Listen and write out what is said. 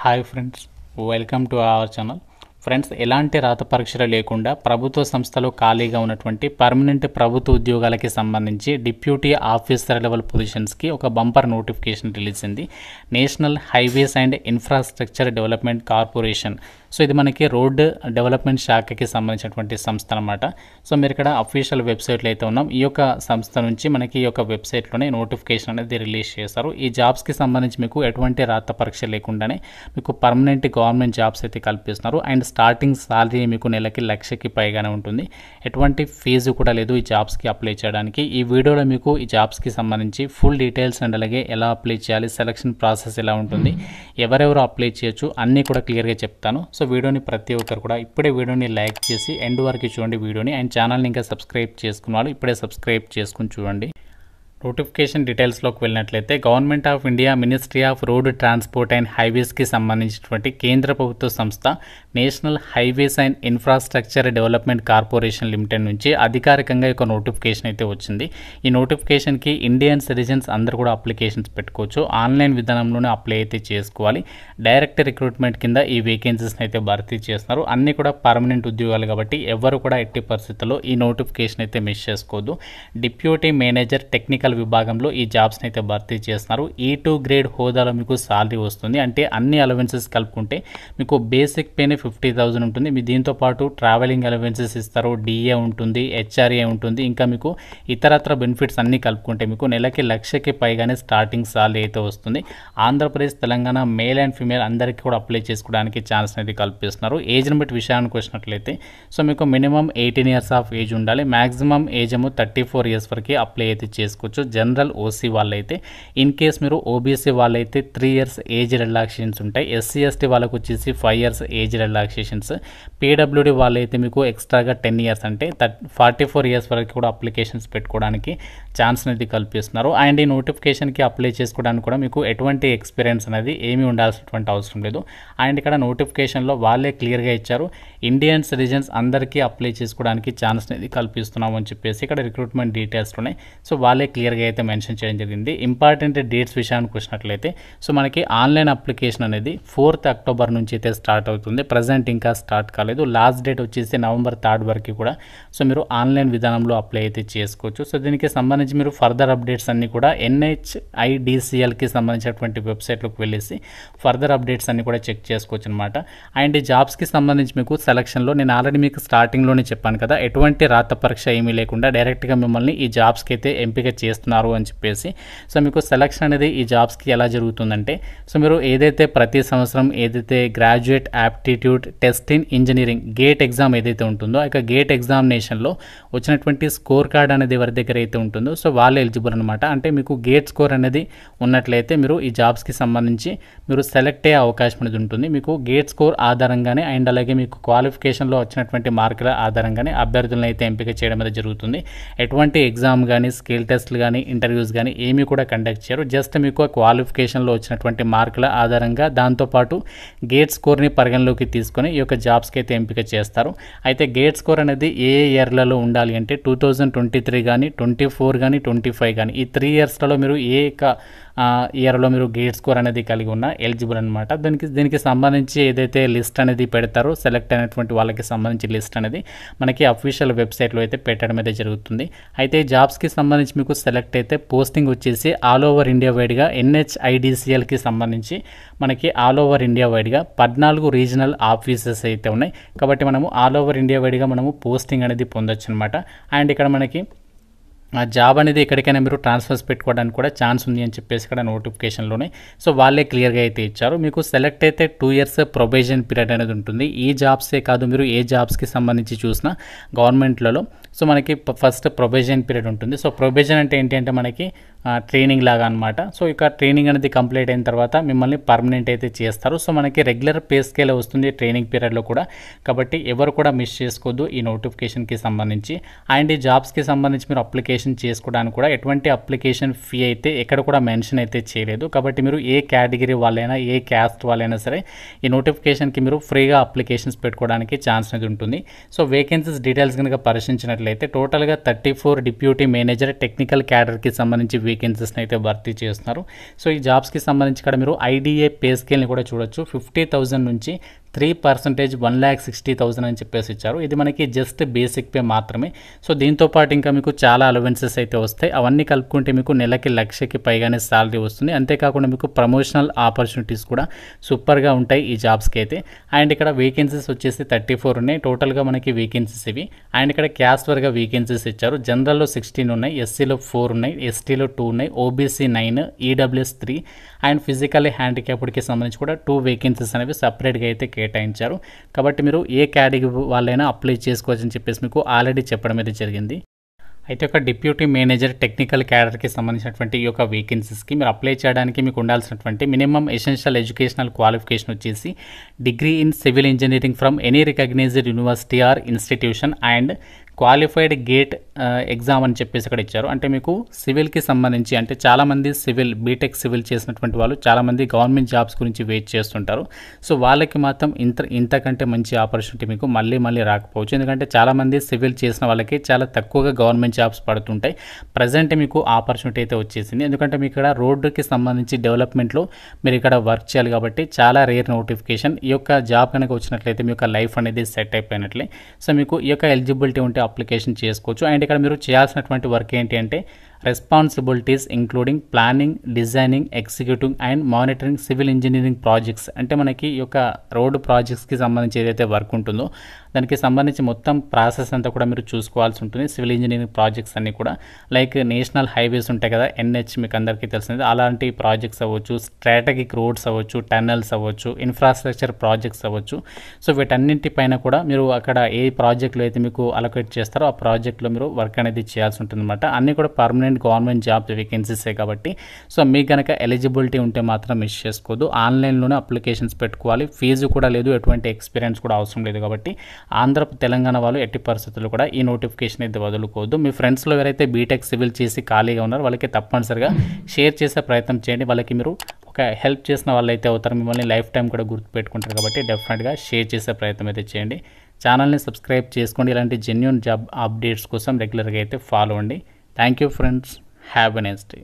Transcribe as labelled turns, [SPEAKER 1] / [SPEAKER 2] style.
[SPEAKER 1] Hi friends, welcome to our channel. Friends, ఎలాంటి రాత పరీక్షలు లేకుండా ప్రభుత్వ సంస్థలో ఖాళీగా ఉన్నటువంటి పర్మనెంట్ ప్రభుత్వ ఉద్యోగాలకి సంబంధించి డిప్యూటీ ఆఫీసర్ లెవెల్ పొజిషన్స్కి ఒక బంపర్ నోటిఫికేషన్ రిలీజ్ అయింది. National Highways and Infrastructure Development corporation. So ఇది మనకి రోడ్ డెవలప్మెంట్ శాఖకి సంబంధించినటువంటి సంస్థ అనమాట. సో మీరు ఇక్కడ అఫీషియల్ వెబ్సైట్లో అయితే ఉన్నాం. ఈ యొక్క సంస్థ నుంచి మనకి ఈ యొక్క వెబ్సైట్లోనే నోటిఫికేషన్ అనేది రిలీజ్ చేస్తారు. ఈ జాబ్స్కి సంబంధించి మీకు ఎటువంటి రాత పరీక్ష లేకుండానే మీకు పర్మనెంట్ గవర్నమెంట్ జాబ్స్ అయితే కల్పిస్తున్నారు. అండ్ స్టార్టింగ్ సాలరీ మీకు నెలకి 1,00,000కి పైగానే ఉంటుంది. ఎటువంటి ఫీజు కూడా లేదు ఈ జాబ్స్కి అప్లై చేయడానికి. ఈ వీడియోలో మీకు ఈ జాబ్స్కి సంబంధించి ఫుల్ డీటెయిల్స్ అండ్ అలాగే ఎలా అప్లై చేయాలి, సెలక్షన్ ప్రాసెస్ ఎలా ఉంటుంది, ఎవరెవరు అప్లై చేయొచ్చు అన్నీ కూడా క్లియర్గా చెప్తాను. సో వీడియోని ప్రతి ఒక్కరు కూడా ఇప్పుడే వీడియోని లైక్ చేసి ఎండ్ వరకు చూడండి వీడియోని. అండ్ ఛానల్ని ఇంకా సబ్స్క్రైబ్ చేసుకున్న వాళ్ళు ఇప్పుడే సబ్స్క్రైబ్ చేసుకుని చూడండి. నోటిఫికేషన్ డీటెయిల్స్లోకి వెళ్ళినట్లయితే Government of India Ministry of Road Transport and హైవేస్కి సంబంధించినటువంటి కేంద్ర ప్రభుత్వ సంస్థ National Highways and Infrastructure Development Corporation Limited నుంచి అధికారికంగా ఒక నోటిఫికేషన్ అయితే వచ్చింది. ఈ నోటిఫికేషన్కి ఇండియన్ సిటిజన్స్ అందరూ కూడా అప్లికేషన్స్ పెట్టుకోవచ్చు. ఆన్లైన్ విధానంలోనే అప్లై అయితే చేసుకోవాలి. డైరెక్ట్ రిక్రూట్మెంట్ కింద ఈ వేకెన్సీస్ని అయితే భర్తీ చేస్తున్నారు. అన్నీ కూడా పర్మనెంట్ ఉద్యోగాలు కాబట్టి ఎవరు కూడా ఎట్టి పరిస్థితుల్లో ఈ నోటిఫికేషన్ అయితే మిస్ చేసుకోవద్దు. డిప్యూటీ మేనేజర్ టెక్నికల్ విభాగంలో ఈ జాబ్స్ని అయితే భర్తీ చేస్తున్నారు. E2 గ్రేడ్ హోదాలో మీకు సాలరీ వస్తుంది. అంటే అన్ని అలవెన్సెస్ కలుపుకుంటే మీకు బేసిక్ పేనే 50,000 ఉంటుంది. మీ దీంతో పాటు ట్రావెలింగ్ అలవెన్సెస్ ఇస్తారు, DA ఉంటుంది, HRA ఉంటుంది, ఇంకా మీకు ఇతరత్ర బెనిఫిట్స్ అన్నీ కలుపుకుంటే మీకు నెలకి 1,00,000కి పైగానే స్టార్టింగ్ సాలరీ అయితే వస్తుంది. Andhra Pradesh, Telangana male and female అందరికీ కూడా అప్లై చేసుకోవడానికి ఛాన్స్ అనేది కల్పిస్తున్నారు. ఏజ్ లిమిట్ విషయానికి వచ్చినట్లయితే సో మీకు మినిమం 18 ఇయర్స్ ఆఫ్ ఏజ్ ఉండాలి. మ్యాక్సిమం ఏజ్ ఏమో 34 ఇయర్స్ వరకు అప్లై అయితే చేసుకోవచ్చు. జనరల్ OC వాళ్ళైతే, ఇన్ కేస్ మీరు OBC వాళ్ళైతే 3 ఇయర్స్ ఏజ్ రిలాక్సేషన్స్ ఉంటాయి. SC ST వాళ్ళకు వచ్చేసి 5 ఇయర్స్ ఏజ్ రిలాక్సేషన్స్. PWD వాళ్ళైతే మీకు ఎక్స్ట్రాగా 10 ఇయర్స్ అంటే 44 ఇయర్స్ వరకు కూడా అప్లికేషన్స్ పెట్టుకోవడానికి ఛాన్స్ అనేది కల్పిస్తున్నారు. అండ్ ఈ నోటిఫికేషన్కి అప్లై చేసుకోవడానికి కూడా మీకు ఎటువంటి ఎక్స్పీరియన్స్ అనేది ఏమీ ఉండాల్సినటువంటి అవసరం లేదు. అండ్ ఇక్కడ నోటిఫికేషన్లో వాళ్ళే క్లియర్గా ఇచ్చారు, ఇండియన్ సిటిజన్స్ అందరికీ అప్లై చేసుకోవడానికి ఛాన్స్ అనేది కల్పిస్తున్నాము అని చెప్పేసి ఇక్కడ రిక్రూట్మెంట్ డీటెయిల్స్లోనే సో వాళ్ళే క్లియర్గా అయితే మెన్షన్ చేయడం జరిగింది. ఇంపార్టెంట్ డేట్స్ విషయానికి వచ్చినట్లయితే సో మనకి ఆన్లైన్ అప్లికేషన్ అనేది 4th అక్టోబర్ నుంచి అయితే స్టార్ట్ అవుతుంది. ప్రజెంట్ ఇంకా స్టార్ట్ కాలేదు. లాస్ట్ డేట్ వచ్చేసి November 3rd వరకు కూడా సో మీరు ఆన్లైన్ విధానంలో అప్లై అయితే చేసుకోవచ్చు. సో దీనికి సంబంధించి మీరు ఫర్దర్ అప్డేట్స్ అన్నీ కూడా NHIDCLకి సంబంధించినటువంటి వెబ్సైట్లోకి వెళ్ళేసి ఫర్దర్ అప్డేట్స్ అన్నీ కూడా చెక్ చేసుకోవచ్చు అనమాట. అండ్ ఈ జాబ్స్కి సంబంధించి మీకు సెలక్షన్లో నేను ఆల్రెడీ మీకు స్టార్టింగ్లోనే చెప్పాను కదా, ఎటువంటి రాత పరీక్ష ఏమీ లేకుండా డైరెక్ట్గా మిమ్మల్ని ఈ జాబ్స్కి అయితే ఎంపిక చేస్తున్నారు అని చెప్పేసి. సో మీకు సెలక్షన్ అనేది ఈ జాబ్స్కి ఎలా జరుగుతుందంటే సో మీరు ఏదైతే ప్రతి సంవత్సరం ఏదైతే graduate aptitude test in engineering gate exam ఏదైతే ఉంటుందో ఆ గేట్ ఎగ్జామినేషన్లో వచ్చినటువంటి స్కోర్ కార్డ్ అనేది ఎవరి దగ్గర అయితే ఉంటుందో సో వాళ్ళు ఎలిజిబుల్ అనమాట. అంటే మీకు గేట్ స్కోర్ అనేది ఉన్నట్లయితే మీరు ఈ జాబ్స్కి సంబంధించి మీరు సెలెక్ట్ అయ్యే అవకాశం అనేది ఉంటుంది. మీకు గేట్ స్కోర్ ఆధారంగానే అండ్ అలాగే మీకు క్వాలిఫికేషన్లో వచ్చినటువంటి మార్కుల ఆధారంగానే అభ్యర్థులను అయితే ఎంపిక చేయడం అనేది జరుగుతుంది. ఎటువంటి ఎగ్జామ్ కానీ స్కిల్ టెస్ట్లు కానీ ఇంటర్వ్యూస్ కానీ ఏమీ కూడా కండక్ట్ చేయరు. జస్ట్ మీకు క్వాలిఫికేషన్లో వచ్చినటువంటి మార్కుల ఆధారంగా దాంతోపాటు గేట్ స్కోర్ని పరిగణలోకి తీసుకొని ఈ యొక్క జాబ్స్కి అయితే ఎంపిక చేస్తారు. అయితే గేట్ స్కోర్ అనేది ఏ ఇయర్లలో ఉండాలి అంటే 2023 కానీ 24 కానీ 25 కానీ ఈ 3 ఇయర్స్లలో మీరు ఏ ఇయర్లో మీరు గేట్ స్కోర్ అనేది కలిగి ఉన్న ఎలిజిబుల్ అనమాట. దీనికి సంబంధించి ఏదైతే లిస్ట్ అనేది పెడతారో సెలెక్ట్ అయినటువంటి వాళ్ళకి సంబంధించి లిస్ట్ అనేది మనకి అఫీషియల్ వెబ్సైట్లో అయితే పెట్టడం అయితే జరుగుతుంది. అయితే జాబ్స్కి సంబంధించి మీకు సెలెక్ట్ అయితే పోస్టింగ్ వచ్చేసి ఆల్ ఓవర్ ఇండియా వైడ్గా NHIDCLకి సంబంధించి మనకి ఆల్ ఓవర్ ఇండియా వైడ్గా 14 రీజనల్ ఆఫీసెస్ అయితే ఉన్నాయి. కాబట్టి మనము ఆల్ ఓవర్ ఇండియా వైడ్గా మనము పోస్టింగ్ అనేది పొందొచ్చు అనమాట. అండ్ ఇక్కడ మనకి ఆ జాబ్ అనేది ఎక్కడికైనా మీరు ట్రాన్స్ఫర్స్ పెట్టుకోవడానికి కూడా ఛాన్స్ ఉంది అని చెప్పేసి ఇక్కడ నోటిఫికేషన్లోనే సో వాళ్ళే క్లియర్గా అయితే ఇచ్చారు. మీకు సెలెక్ట్ అయితే 2 ఇయర్స్ ప్రొబేషన్ పీరియడ్ అనేది ఉంటుంది. ఈ జాబ్సే కాదు, మీరు ఏ జాబ్స్కి సంబంధించి చూసినా గవర్నమెంట్లలో సో మనకి ఫస్ట్ ప్రొబేషన్ పీరియడ్ ఉంటుంది. సో ప్రొబేషన్ అంటే ఏంటి అంటే మనకి ట్రైనింగ్ లాగా అనమాట. సో ఇక ట్రైనింగ్ అనేది కంప్లీట్ అయిన తర్వాత మిమ్మల్ని పర్మనెంట్ అయితే చేస్తారు. సో మనకి రెగ్యులర్ పే స్కేల్ వస్తుంది ట్రైనింగ్ పీరియడ్లో కూడా. కాబట్టి ఎవరు కూడా మిస్ చేసుకోవద్దు ఈ నోటిఫికేషన్కి సంబంధించి. అండ్ ఈ జాబ్స్కి సంబంధించి మీరు అప్లికేషన్ అప్లికేషన్ చేసుకోవడానికి కూడా ఎటువంటి అప్లికేషన్ ఫీ అయితే ఎక్కడ కూడా మెన్షన్ అయితే చేయలేదు. కాబట్టి మీరు ఏ కేటగిరీ వాళ్ళైనా ఏ క్యాస్ట్ వాళ్ళైనా సరే ఈ నోటిఫికేషన్కి మీరు ఫ్రీగా అప్లికేషన్స్ పెట్టుకోవడానికి ఛాన్స్ అనేది ఉంటుంది. సో వేకెన్సీస్ డీటెయిల్స్ కనుక పరిశీలించినట్లయితే టోటల్గా 34 డిప్యూటీ మేనేజర్ టెక్నికల్ క్యాడర్కి సంబంధించి వేకెన్సీస్ని అయితే భర్తీ చేస్తున్నారు. సో ఈ జాబ్స్కి సంబంధించి ఇక్కడ మీరు ఐడిఏ పే స్కేల్ని కూడా చూడొచ్చు. 50,000 నుంచి 3% 1,60,000 అని చెప్పేసి ఇచ్చారు. ఇది మనకి జస్ట్ బేసిక్ పే మాత్రమే. సో దీంతో పాటు ఇంకా మీకు చాలా అలవెన్సెస్ అయితే వస్తాయి. అవన్నీ కలుపుకుంటే మీకు నెలకి 1,00,000కి పైగానే శాలరీ వస్తుంది. అంతేకాకుండా మీకు ప్రమోషనల్ ఆపర్చునిటీస్ కూడా సూపర్గా ఉంటాయి ఈ జాబ్స్కి అయితే. అండ్ ఇక్కడ వేకెన్సీస్ వచ్చేసి 34 ఉన్నాయి. టోటల్గా మనకి వేకెన్సీస్ ఇవి. అండ్ ఇక్కడ క్యాస్ట్ వర్గా వేకెన్సీస్ ఇచ్చారు. జనరల్లో 16 ఉన్నాయి, ఎస్సీలో 4 ఉన్నాయి, ఎస్టీలో 2 ఉన్నాయి, ఓబీసీ 9, ఈడబ్ల్యూఎస్ 3 అండ్ ఫిజికల్లీ హ్యాండిక్యాప్డ్కి సంబంధించి కూడా 2 వేకెన్సీస్ అనేవి సపరేట్గా అయితే కేటాయించారు. కాబట్టి మీరు ఏ కేటగిరీ వాళ్ళైనా అప్లై చేసుకోవచ్చని చెప్పేసి మీకు ఆల్రెడీ చెప్పడం అయితే జరిగింది. అయితే ఒక డిప్యూటీ మేనేజర్ టెక్నికల్ క్యాడర్కి సంబంధించినటువంటి ఈ యొక్క వేకెన్సీస్కి మీరు అప్లై చేయడానికి మీకు ఉండాల్సినటువంటి మినిమం ఎసెన్షియల్ ఎడ్యుకేషనల్ క్వాలిఫికేషన్ వచ్చేసి degree in civil engineering from any recognised university or institution and qualified GATE exam అని చెప్పేసి ఇక్కడ ఇచ్చారు. అంటే మీకు సివిల్కి సంబంధించి అంటే చాలామంది బీటెక్ సివిల్ చేసినటువంటి వాళ్ళు చాలామంది గవర్నమెంట్ జాబ్స్ గురించి వెయిట్ చేస్తుంటారు. సో వాళ్ళకి మాత్రం ఇంతకంటే మంచి ఆపర్చునిటీ మీకు మళ్ళీ రాకపోవచ్చు. ఎందుకంటే చాలామంది సివిల్ చేసిన వాళ్ళకి చాలా తక్కువగా గవర్నమెంట్ జాబ్స్ పడుతుంటాయి. ప్రజెంట్ మీకు ఆపర్చునిటీ అయితే వచ్చేసింది. ఎందుకంటే మీకు ఇక్కడ రోడ్డుకి సంబంధించి డెవలప్మెంట్లో మీరు ఇక్కడ వర్క్ చేయాలి కాబట్టి చాలా రేర్ నోటిఫికేషన్. ఈ యొక్క జాబ్ కనుక వచ్చినట్లయితే మీ యొక్క లైఫ్ అనేది సెట్ అయిపోయినట్లే. సో మీకు ఈ యొక్క ఎలిజిబిలిటీ ఉంటే అప్లికేషన్ చేసుకోవచ్చు. అండ్ ఇక్కడ మీరు చేయాల్సినటువంటి వర్క్ ఏంటి అంటే responsibilities including planning, designing, executing and monitoring civil engineering projects. అంటే మనకి ఈ యొక్క రోడ్డు ప్రాజెక్ట్స్కి సంబంధించి ఏదైతే వర్క్ ఉంటుందో దానికి సంబంధించి మొత్తం ప్రాసెస్ అంతా కూడా మీరు చూసుకోవాల్సి ఉంటుంది. సివిల్ ఇంజనీరింగ్ ప్రాజెక్ట్స్ అన్నీ కూడా లైక్ నేషనల్ హైవేస్ ఉంటాయి కదా, ఎన్హెచ్ మీకు అందరికీ తెలిసింది, అలాంటి ప్రాజెక్ట్స్ అవ్వచ్చు, స్ట్రాటజిక్ రోడ్స్ అవ్వచ్చు, టన్నెల్స్ అవ్వచ్చు, ఇన్ఫ్రాస్ట్రక్చర్ ప్రాజెక్ట్స్ అవ్వచ్చు. సో వీటన్నింటిపైన కూడా మీరు అక్కడ ఏ ప్రాజెక్టులు అయితే మీకు అలొకేట్ చేస్తారో ఆ ప్రాజెక్ట్లో మీరు వర్క్ అనేది చేయాల్సి ఉంటుంది అనమాట. అన్నీ కూడా పర్మనెంట్ గవర్నమెంట్ జాబ్ వేకెన్సీసే కాబట్టి సో మీకు కనుక ఎలిజిబిలిటీ ఉంటే మాత్రం మిస్ చేసుకోవద్దు. ఆన్లైన్లోనే అప్లికేషన్స్ పెట్టుకోవాలి. ఫీజు కూడా లేదు, ఎటువంటి ఎక్స్పీరియన్స్ కూడా అవసరం లేదు. కాబట్టి తెలంగాణ వాళ్ళు ఎట్టి పరిస్థితుల్లో కూడా ఈ నోటిఫికేషన్ అయితే వదులుకోవద్దు. మీ ఫ్రెండ్స్లో ఎవరైతే బీటెక్ సివిల్ చేసి ఖాళీగా ఉన్నారో వాళ్ళకి తప్పనిసరిగా షేర్ చేసే ప్రయత్నం చేయండి. వాళ్ళకి మీరు ఒక హెల్ప్ చేసిన వాళ్ళు అయితే అవుతారు, మిమ్మల్ని లైఫ్ టైం కూడా గుర్తుపెట్టుకుంటారు. కాబట్టి డెఫినెట్గా షేర్ చేసే ప్రయత్నం అయితే చేయండి. ఛానల్ని సబ్స్క్రైబ్ చేసుకోండి. ఇలాంటి జెన్యూన్ జాబ్ అప్డేట్స్ కోసం రెగ్యులర్గా అయితే ఫాలో అవ్వండి. Thank you friends. Have a nice day.